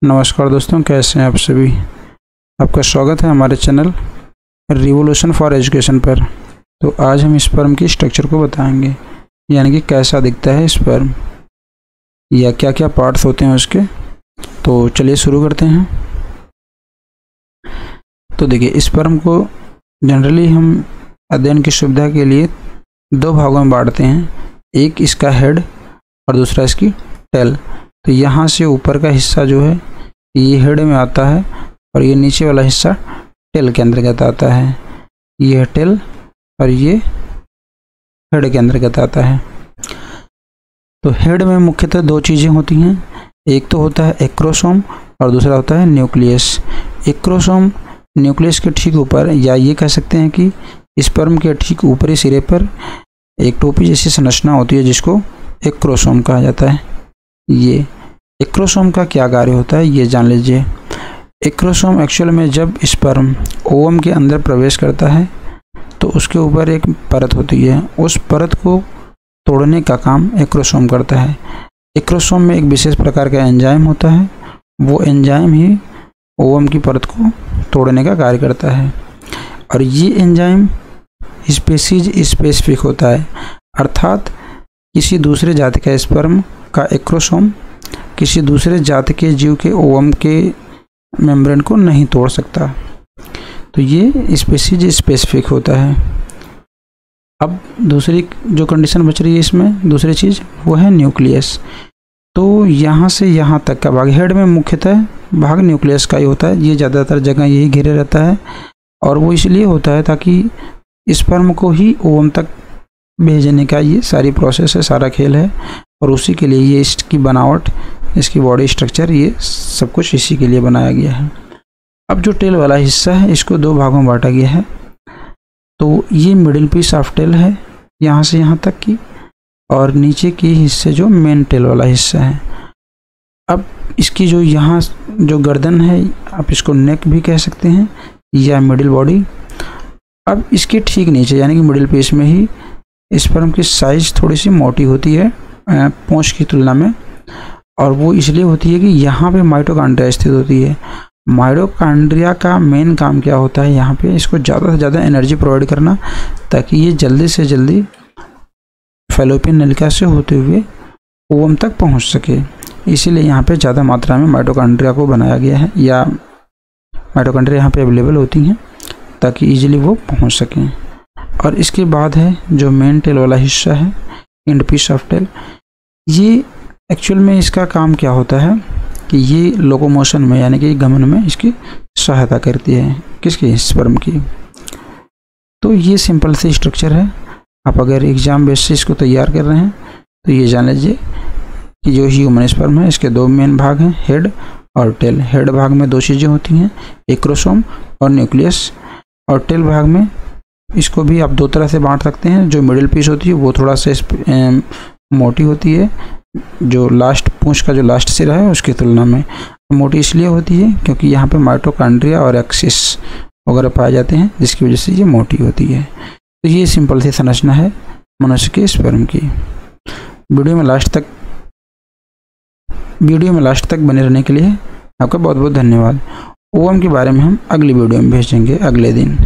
नमस्कार दोस्तों, कैसे हैं आप सभी। आपका स्वागत है हमारे चैनल रिवोल्यूशन फॉर एजुकेशन पर। तो आज हम स्पर्म की स्ट्रक्चर को बताएंगे, यानी कि कैसा दिखता है स्पर्म या क्या क्या पार्ट्स होते हैं उसके। तो चलिए शुरू करते हैं। तो देखिए, स्पर्म को जनरली हम अध्ययन की सुविधा के लिए दो भागों में बांटते हैं, एक इसका हेड और दूसरा इसकी टेल। तो यहाँ से ऊपर का हिस्सा जो है ये हेड में आता है और ये नीचे वाला हिस्सा टेल के अंतर्गत आता है। ये टेल और ये हेड के अंतर्गत आता है। तो हेड में मुख्यतः दो चीज़ें होती हैं, एक तो होता है एक्रोसोम और दूसरा होता है न्यूक्लियस। एक्रोसोम न्यूक्लियस के ठीक ऊपर, या ये कह सकते हैं कि स्पर्म के ठीक ऊपरी सिरे पर एक टोपी जैसी संरचना होती है जिसको एक्रोसोम कहा जाता है। ये एक्रोसोम का क्या कार्य होता है ये जान लीजिए। एक्रोसोम एक्चुअल में जब स्पर्म ओवम के अंदर प्रवेश करता है तो उसके ऊपर एक परत होती है, उस परत को तोड़ने का काम एक्रोसोम करता है। एक्रोसोम में एक विशेष प्रकार का एंजाइम होता है, वो एंजाइम ही ओवम की परत को तोड़ने का कार्य करता है। और ये एंजाइम स्पीशीज स्पेसिफिक होता है, अर्थात किसी दूसरे जाति का स्पर्म का एक्रोसोम किसी दूसरे जाति के जीव के ओवम के मेम्ब्रेन को नहीं तोड़ सकता। तो ये स्पीशीज स्पेसिफिक होता है। अब दूसरी जो कंडीशन बच रही है इसमें, दूसरी चीज़ वो है न्यूक्लियस। तो यहाँ से यहाँ तक का भाग, हेड में मुख्यतः भाग न्यूक्लियस का ही होता है। ये ज़्यादातर जगह यही घेरे रहता है और वो इसलिए होता है ताकि स्पर्म को ही ओवम तक भेजने का ये सारी प्रोसेस है, सारा खेल है। और उसी के लिए ये इसकी बनावट, इसकी बॉडी स्ट्रक्चर, ये सब कुछ इसी के लिए बनाया गया है। अब जो टेल वाला हिस्सा है इसको दो भागों में बांटा गया है। तो ये मिडिल पीस ऑफ टेल है यहाँ से यहाँ तक की, और नीचे के हिस्से जो मेन टेल वाला हिस्सा है। अब इसकी जो यहाँ जो गर्दन है, आप इसको नेक भी कह सकते हैं या मिडिल बॉडी। अब इसके ठीक नीचे यानी कि मिडिल पीस में ही स्पर्म की साइज थोड़ी सी मोटी होती है पूंछ की तुलना में, और वो इसलिए होती है कि यहाँ पे माइटोकॉन्ड्रिया स्थित होती है। माइटोकॉन्ड्रिया का मेन काम क्या होता है, यहाँ पे इसको ज़्यादा से ज़्यादा एनर्जी प्रोवाइड करना ताकि ये जल्दी से जल्दी फैलोपियन नलिका से होते हुए ओवम तक पहुँच सके। इसीलिए यहाँ पे ज़्यादा मात्रा में माइटोकॉन्ड्रिया को बनाया गया है, या माइटोकॉन्ड्रिया यहाँ पे अवेलेबल होती हैं ताकि ईजिली वो पहुँच सकें। और इसके बाद है जो मेन टेल वाला हिस्सा है, एंड पीस ऑफ टेल। ये एक्चुअल में इसका काम क्या होता है कि ये लोकोमोशन में यानी कि गमन में इसकी सहायता करती है, किसकी, स्पर्म की। तो ये सिंपल सी स्ट्रक्चर है। आप अगर एग्जाम बेस से इसको तैयार कर रहे हैं तो ये जान लीजिए कि जो ह्यूमन स्पर्म है इसके दो मेन भाग हैं, हेड और टेल। हेड भाग में दो चीज़ें होती हैं, एक्रोसोम और न्यूक्लियस। और टेल भाग में इसको भी आप दो तरह से बांट सकते हैं। जो मिडिल पीस होती है वो थोड़ा सा मोटी होती है, जो लास्ट पूंछ का जो लास्ट सिरा है उसकी तुलना में मोटी इसलिए होती है क्योंकि यहाँ पे माइटोकॉन्ड्रिया और एक्सिस वगैरह पाए जाते हैं, जिसकी वजह से ये मोटी होती है। तो ये सिंपल सी संरचना है मनुष्य के स्पर्म की। वीडियो में लास्ट तक बने रहने के लिए आपका बहुत बहुत धन्यवाद। ओवम के बारे में हम अगली वीडियो में भेजेंगे अगले दिन।